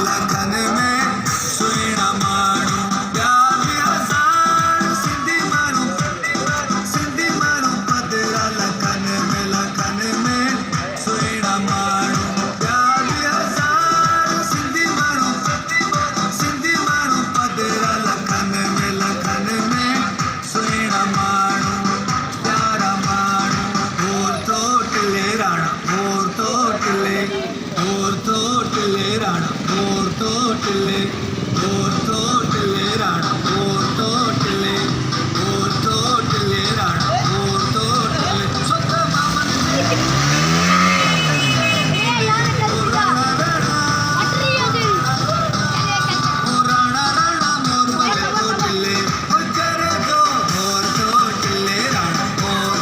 लखन में सुहिणा माण्हू ॿिया बि हज़ार सिंधी माण्हू पधिरा लखन में सुहिणा माण्हू ॿिया बि हज़ार सिंधी माण्हू पधिरा लखन में सुहिणा माण्हू प्यारा माण्हू भोर तो टिले राणा भोर तो टिले राणा भोर तो टिले राणा भोर तो टिले राणा भोर तो टिले सुत बामन राणा मोर बले तो टिले करे दो भोर तो टिले राणा भोर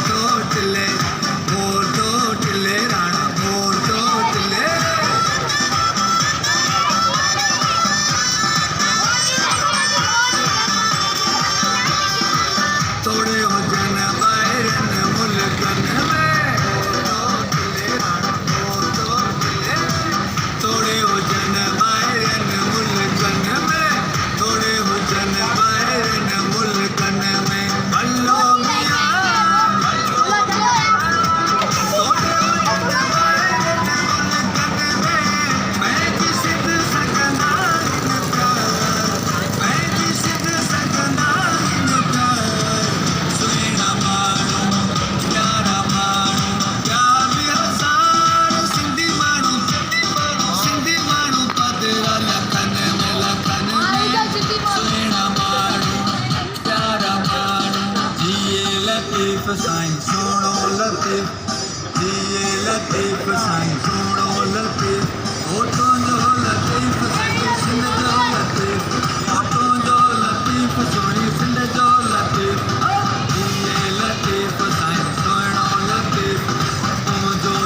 तो टिले राणा भोर तो टिले तोड़े हो जन बाहरन मुल्कन में तोड़े हो जन बाहरन मुल्कन में बल्लो मियां तोड़े हो जन बाहरन मुल्कन में मैं भी सिद्ध सकना इन प्यार सुहिणा माण्हू प्यारा माण्हू ॿिया बि हज़ार सिंधी माण्हू पधिरा लखन में सुहिणा माण्हू प्यारा माण्हू जिए लतीफ़ साईं सोणो लतीफ़ जिए लतीफ़ साईं